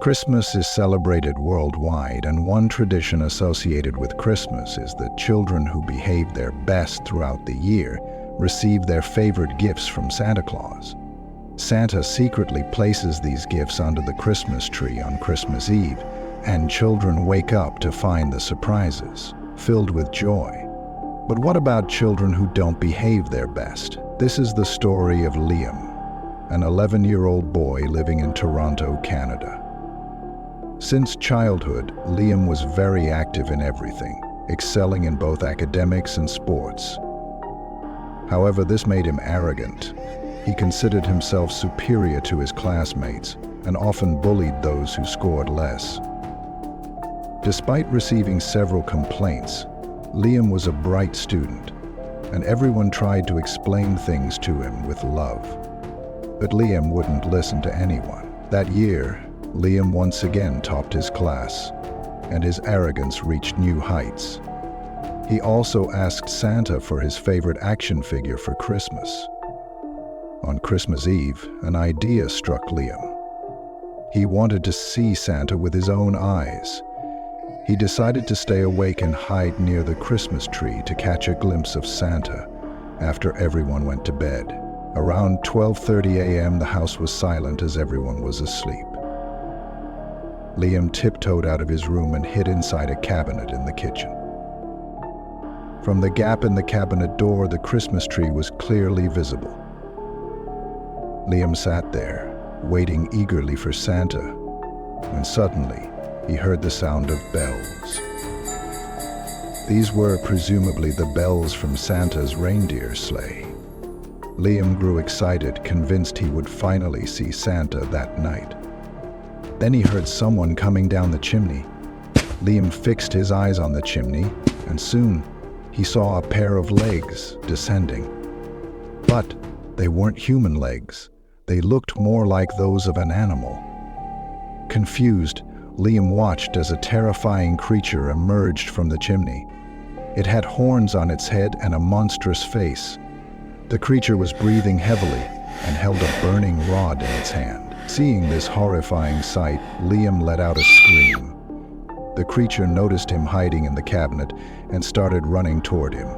Christmas is celebrated worldwide, and one tradition associated with Christmas is that children who behave their best throughout the year receive their favorite gifts from Santa Claus. Santa secretly places these gifts under the Christmas tree on Christmas Eve, and children wake up to find the surprises, filled with joy. But what about children who don't behave their best? This is the story of Liam, an 11-year-old boy living in Toronto, Canada. Since childhood, Liam was very active in everything, excelling in both academics and sports. However, this made him arrogant. He considered himself superior to his classmates and often bullied those who scored less. Despite receiving several complaints, Liam was a bright student, and everyone tried to explain things to him with love. But Liam wouldn't listen to anyone. That year, Liam once again topped his class, and his arrogance reached new heights. He also asked Santa for his favorite action figure for Christmas. On Christmas Eve, an idea struck Liam. He wanted to see Santa with his own eyes. He decided to stay awake and hide near the Christmas tree to catch a glimpse of Santa after everyone went to bed. Around 12:30 a.m., the house was silent as everyone was asleep. Liam tiptoed out of his room and hid inside a cabinet in the kitchen. From the gap in the cabinet door, the Christmas tree was clearly visible. Liam sat there, waiting eagerly for Santa, when suddenly he heard the sound of bells. These were presumably the bells from Santa's reindeer sleigh. Liam grew excited, convinced he would finally see Santa that night. Then he heard someone coming down the chimney. Liam fixed his eyes on the chimney, and soon he saw a pair of legs descending. But they weren't human legs. They looked more like those of an animal. Confused, Liam watched as a terrifying creature emerged from the chimney. It had horns on its head and a monstrous face. The creature was breathing heavily and held a burning rod in its hand. Seeing this horrifying sight, Liam let out a scream. The creature noticed him hiding in the cabinet and started running toward him.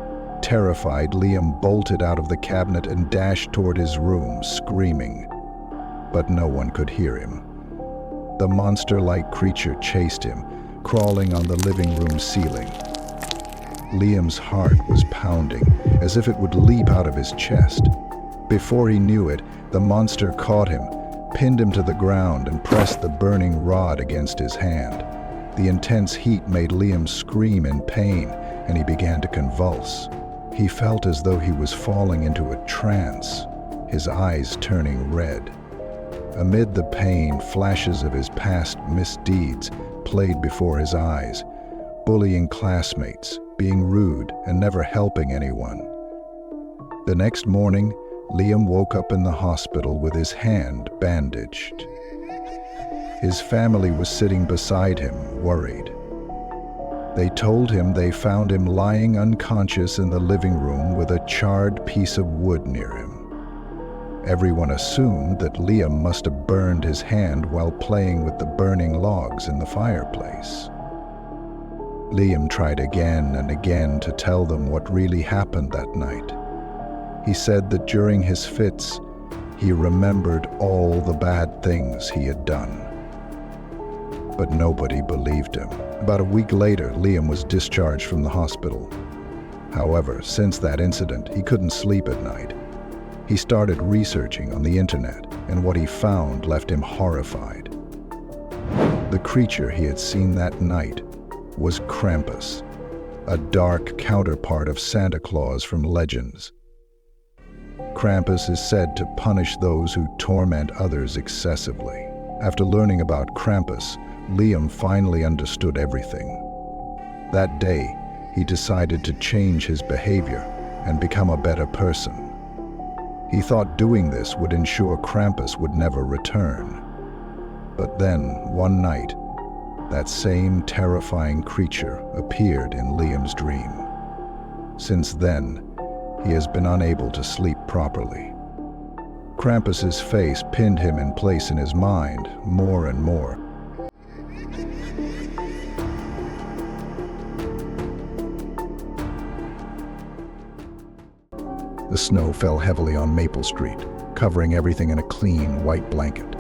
Terrified, Liam bolted out of the cabinet and dashed toward his room, screaming. But no one could hear him. The monster-like creature chased him, crawling on the living room ceiling. Liam's heart was pounding, as if it would leap out of his chest. Before he knew it, the monster caught him, pinned him to the ground, and pressed the burning rod against his hand. The intense heat made Liam scream in pain, and he began to convulse. He felt as though he was falling into a trance, his eyes turning red. Amid the pain, flashes of his past misdeeds played before his eyes, bullying classmates, being rude, and never helping anyone. The next morning, Liam woke up in the hospital with his hand bandaged. His family was sitting beside him, worried. They told him they found him lying unconscious in the living room with a charred piece of wood near him. Everyone assumed that Liam must have burned his hand while playing with the burning logs in the fireplace. Liam tried again and again to tell them what really happened that night. He said that during his fits, he remembered all the bad things he had done. But nobody believed him. About a week later, Liam was discharged from the hospital. However, since that incident, he couldn't sleep at night. He started researching on the internet, and what he found left him horrified. The creature he had seen that night was Krampus, a dark counterpart of Santa Claus from legends. Krampus is said to punish those who torment others excessively. After learning about Krampus, Liam finally understood everything. That day, he decided to change his behavior and become a better person. He thought doing this would ensure Krampus would never return. But then, one night, that same terrifying creature appeared in Liam's dream. Since then, he has been unable to sleep properly. Krampus's face pinned him in place in his mind more and more. The snow fell heavily on Maple Street, covering everything in a clean, white blanket.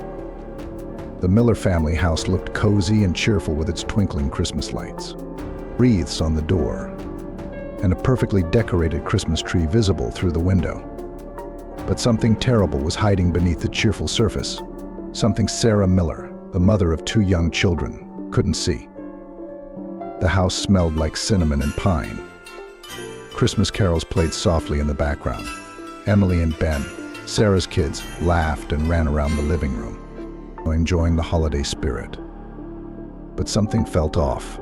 The Miller family house looked cozy and cheerful with its twinkling Christmas lights, wreaths on the door, and a perfectly decorated Christmas tree visible through the window. But something terrible was hiding beneath the cheerful surface, something Sarah Miller, the mother of 2 young children, couldn't see. The house smelled like cinnamon and pine. Christmas carols played softly in the background. Emily and Ben, Sarah's kids, laughed and ran around the living room, enjoying the holiday spirit. But something felt off.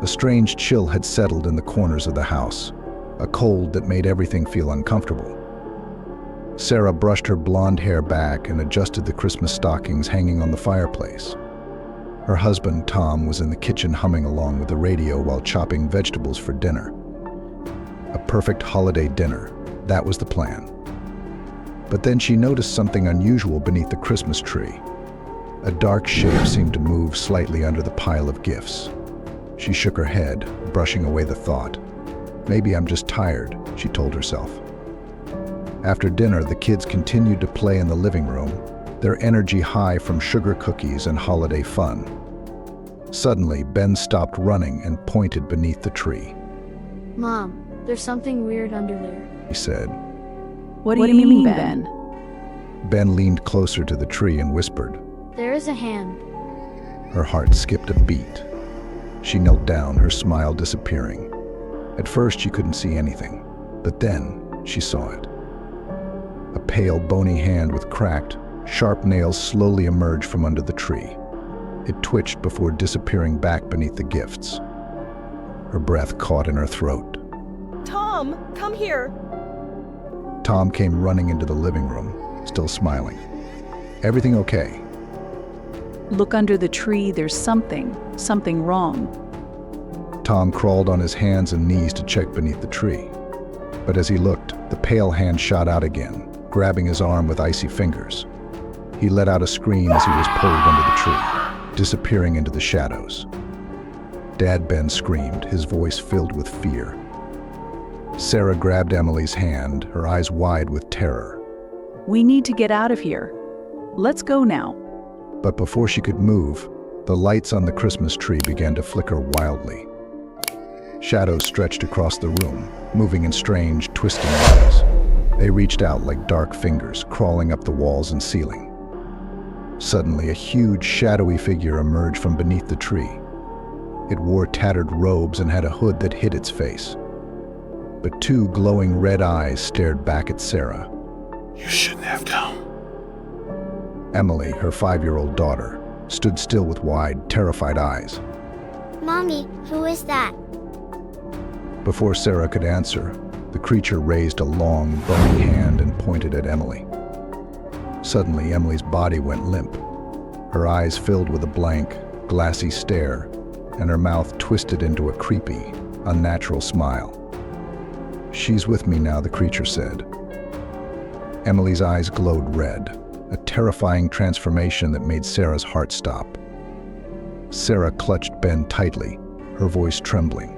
A strange chill had settled in the corners of the house, a cold that made everything feel uncomfortable. Sarah brushed her blonde hair back and adjusted the Christmas stockings hanging on the fireplace. Her husband, Tom, was in the kitchen humming along with the radio while chopping vegetables for dinner. A perfect holiday dinner, that was the plan. But then she noticed something unusual beneath the Christmas tree. A dark shape seemed to move slightly under the pile of gifts. She shook her head, brushing away the thought. Maybe I'm just tired, she told herself. After dinner, the kids continued to play in the living room, their energy high from sugar cookies and holiday fun. Suddenly, Ben stopped running and pointed beneath the tree. Mom, there's something weird under there, he said. What do you mean, Ben? Ben leaned closer to the tree and whispered. There is a hand. Her heart skipped a beat. She knelt down, her smile disappearing. At first, she couldn't see anything, but then she saw it. A pale, bony hand with cracked, sharp nails slowly emerged from under the tree. It twitched before disappearing back beneath the gifts. Her breath caught in her throat. Tom, come here. Tom came running into the living room, still smiling. Everything okay? Look under the tree, there's something wrong. Tom crawled on his hands and knees to check beneath the tree. But as he looked, the pale hand shot out again, grabbing his arm with icy fingers. He let out a scream as he was pulled under the tree, disappearing into the shadows. Dad Ben screamed, his voice filled with fear. Sarah grabbed Emily's hand, her eyes wide with terror. We need to get out of here. Let's go now. But before she could move, the lights on the Christmas tree began to flicker wildly. Shadows stretched across the room, moving in strange, twisting ways. They reached out like dark fingers, crawling up the walls and ceiling. Suddenly, a huge, shadowy figure emerged from beneath the tree. It wore tattered robes and had a hood that hid its face. But 2 glowing red eyes stared back at Sarah. You shouldn't have come. Emily, her 5-year-old daughter, stood still with wide, terrified eyes. Mommy, who is that? Before Sarah could answer, the creature raised a long, bony hand and pointed at Emily. Suddenly, Emily's body went limp. Her eyes filled with a blank, glassy stare, and her mouth twisted into a creepy, unnatural smile. She's with me now, the creature said. Emily's eyes glowed red, a terrifying transformation that made Sarah's heart stop. Sarah clutched Ben tightly, her voice trembling.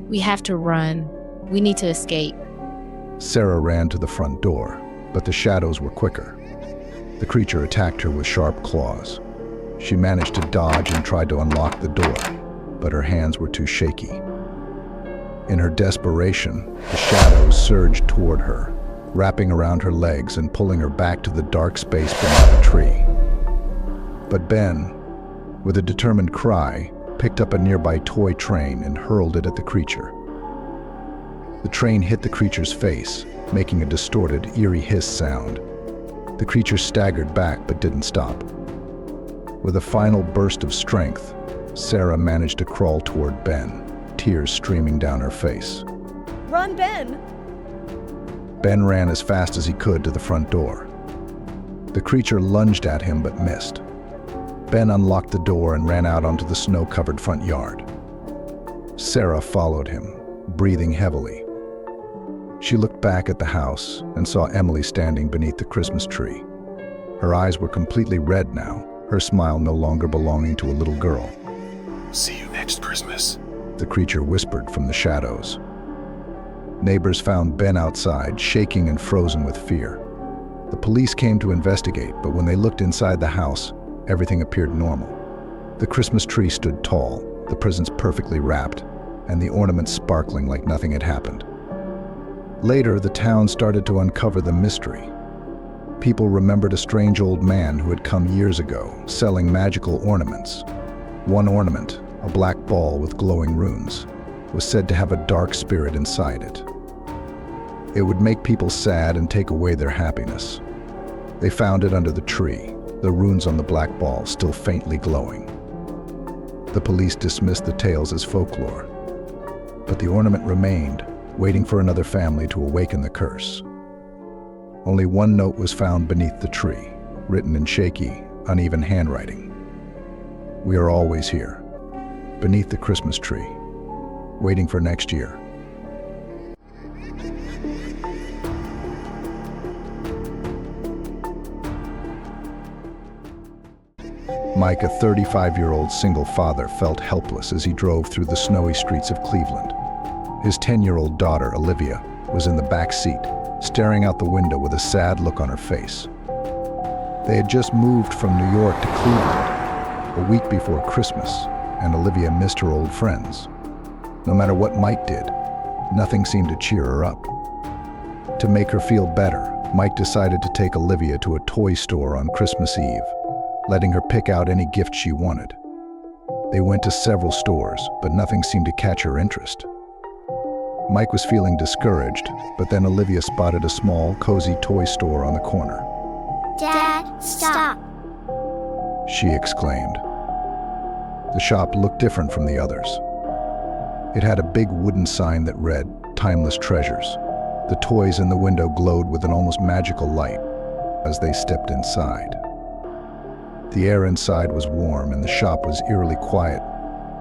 We have to run. We need to escape. Sarah ran to the front door, but the shadows were quicker. The creature attacked her with sharp claws. She managed to dodge and tried to unlock the door, but her hands were too shaky. In her desperation, the shadows surged toward her, wrapping around her legs and pulling her back to the dark space beneath the tree. But Ben, with a determined cry, picked up a nearby toy train and hurled it at the creature. The train hit the creature's face, making a distorted, eerie hiss sound. The creature staggered back but didn't stop. With a final burst of strength, Sarah managed to crawl toward Ben, tears streaming down her face. Run, Ben! Ben ran as fast as he could to the front door. The creature lunged at him but missed. Ben unlocked the door and ran out onto the snow-covered front yard. Sarah followed him, breathing heavily. She looked back at the house and saw Emily standing beneath the Christmas tree. Her eyes were completely red now, her smile no longer belonging to a little girl. See you next Christmas, the creature whispered from the shadows. Neighbors found Ben outside, shaking and frozen with fear. The police came to investigate, but when they looked inside the house, everything appeared normal. The Christmas tree stood tall, the presents perfectly wrapped, and the ornaments sparkling like nothing had happened. Later, the town started to uncover the mystery. People remembered a strange old man who had come years ago, selling magical ornaments. One ornament, a black ball with glowing runes, was said to have a dark spirit inside it. It would make people sad and take away their happiness. They found it under the tree, the runes on the black ball still faintly glowing. The police dismissed the tales as folklore, but the ornament remained, waiting for another family to awaken the curse. Only one note was found beneath the tree, written in shaky, uneven handwriting. "We are always here, beneath the Christmas tree, waiting for next year." Mike, a 35-year-old single father, felt helpless as he drove through the snowy streets of Cleveland. His 10-year-old daughter, Olivia, was in the back seat, staring out the window with a sad look on her face. They had just moved from New York to Cleveland a week before Christmas, and Olivia missed her old friends. No matter what Mike did, nothing seemed to cheer her up. To make her feel better, Mike decided to take Olivia to a toy store on Christmas Eve, letting her pick out any gift she wanted. They went to several stores, but nothing seemed to catch her interest. Mike was feeling discouraged, but then Olivia spotted a small, cozy toy store on the corner. Dad, stop. She exclaimed. The shop looked different from the others. It had a big wooden sign that read, "Timeless Treasures." The toys in the window glowed with an almost magical light as they stepped inside. The air inside was warm and the shop was eerily quiet.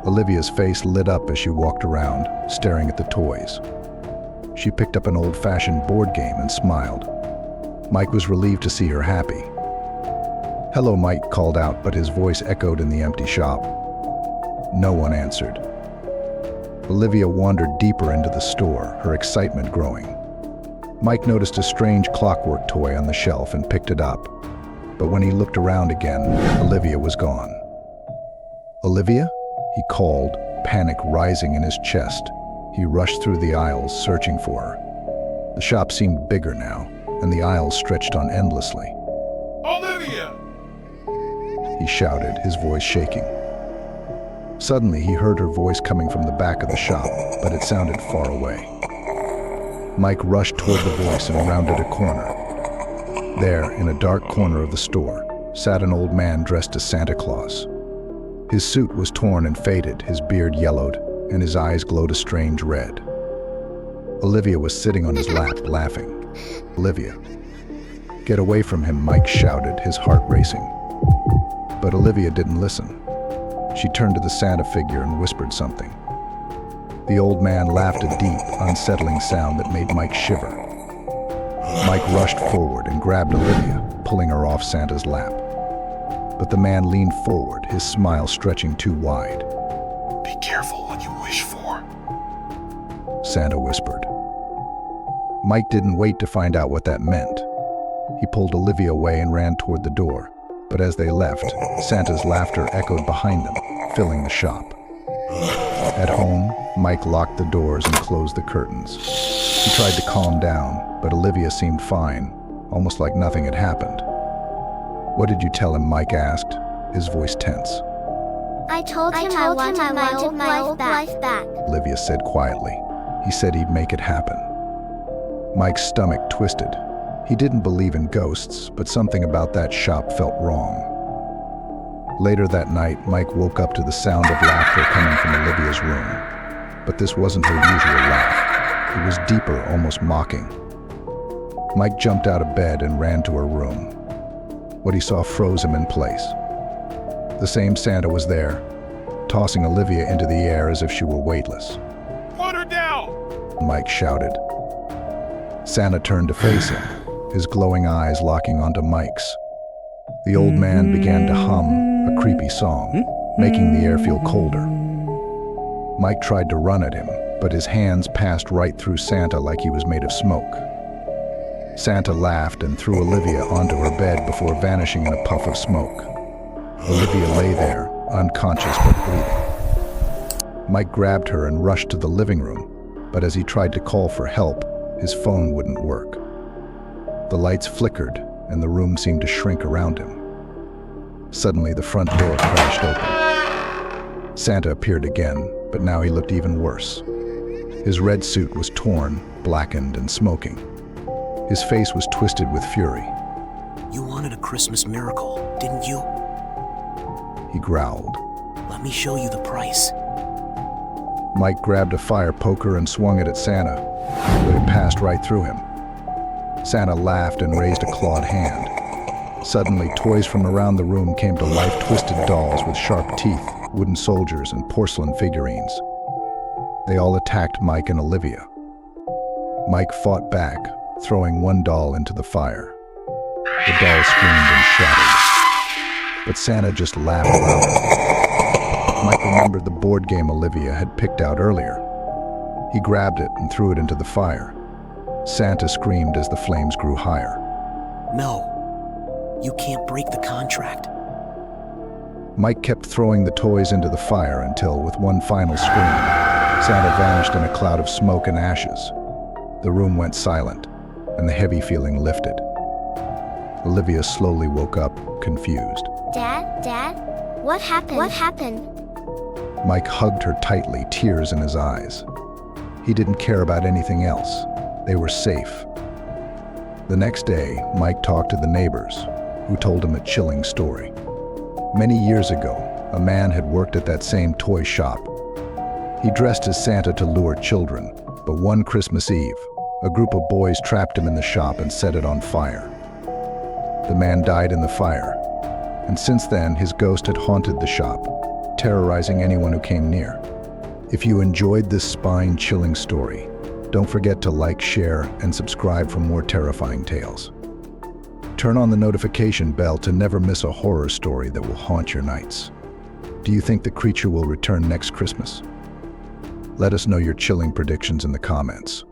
Olivia's face lit up as she walked around, staring at the toys. She picked up an old-fashioned board game and smiled. Mike was relieved to see her happy. "Hello," Mike called out, but his voice echoed in the empty shop. No one answered. Olivia wandered deeper into the store, her excitement growing. Mike noticed a strange clockwork toy on the shelf and picked it up. But when he looked around again, Olivia was gone. "Olivia?" he called, panic rising in his chest. He rushed through the aisles, searching for her. The shop seemed bigger now, and the aisles stretched on endlessly. Olivia! He shouted, his voice shaking. Suddenly, he heard her voice coming from the back of the shop, but it sounded far away. Mike rushed toward the voice and rounded a corner. There, in a dark corner of the store, sat an old man dressed as Santa Claus. His suit was torn and faded, his beard yellowed, and his eyes glowed a strange red. Olivia was sitting on his lap, laughing. "Olivia." "Get away from him," Mike shouted, his heart racing. But Olivia didn't listen. She turned to the Santa figure and whispered something. The old man laughed a deep, unsettling sound that made Mike shiver. Mike rushed forward and grabbed Olivia, pulling her off Santa's lap. But the man leaned forward, his smile stretching too wide. Be careful what you wish for. Santa whispered. Mike didn't wait to find out what that meant. He pulled Olivia away and ran toward the door. But as they left, Santa's laughter echoed behind them, filling the shop. At home, Mike locked the doors and closed the curtains. He tried to calm down, but Olivia seemed fine, almost like nothing had happened. "What did you tell him?" Mike asked, his voice tense. I told him I wanted my old life back. Olivia said quietly. He said he'd make it happen. Mike's stomach twisted. He didn't believe in ghosts, but something about that shop felt wrong. Later that night, Mike woke up to the sound of laughter coming from Olivia's room. But this wasn't her usual laugh. It was deeper, almost mocking. Mike jumped out of bed and ran to her room. What he saw froze him in place. The same Santa was there, tossing Olivia into the air as if she were weightless. Put her down! Mike shouted. Santa turned to face him, his glowing eyes locking onto Mike's. The old man began to hum a creepy song, making the air feel colder. Mike tried to run at him, but his hands passed right through Santa like he was made of smoke. Santa laughed and threw Olivia onto her bed before vanishing in a puff of smoke. Olivia lay there, unconscious but breathing. Mike grabbed her and rushed to the living room, but as he tried to call for help, his phone wouldn't work. The lights flickered, and the room seemed to shrink around him. Suddenly, the front door crashed open. Santa appeared again, but now he looked even worse. His red suit was torn, blackened, and smoking. His face was twisted with fury. You wanted a Christmas miracle, didn't you? He growled. Let me show you the price. Mike grabbed a fire poker and swung it at Santa, but it passed right through him. Santa laughed and raised a clawed hand. Suddenly, toys from around the room came to life, twisted dolls with sharp teeth, wooden soldiers, and porcelain figurines. They all attacked Mike and Olivia. Mike fought back, throwing one doll into the fire. The doll screamed and shattered, but Santa just laughed louder. Mike remembered the board game Olivia had picked out earlier. He grabbed it and threw it into the fire. Santa screamed as the flames grew higher. No, you can't break the contract. Mike kept throwing the toys into the fire until, with one final scream, Santa vanished in a cloud of smoke and ashes. The room went silent, and the heavy feeling lifted. Olivia slowly woke up, confused. Dad, what happened? What happened? Mike hugged her tightly, tears in his eyes. He didn't care about anything else. They were safe. The next day, Mike talked to the neighbors, who told him a chilling story. Many years ago, a man had worked at that same toy shop. He dressed as Santa to lure children, but one Christmas Eve, a group of boys trapped him in the shop and set it on fire. The man died in the fire, and since then, his ghost had haunted the shop, terrorizing anyone who came near. If you enjoyed this spine-chilling story, don't forget to like, share, and subscribe for more terrifying tales. Turn on the notification bell to never miss a horror story that will haunt your nights. Do you think the creature will return next Christmas? Let us know your chilling predictions in the comments.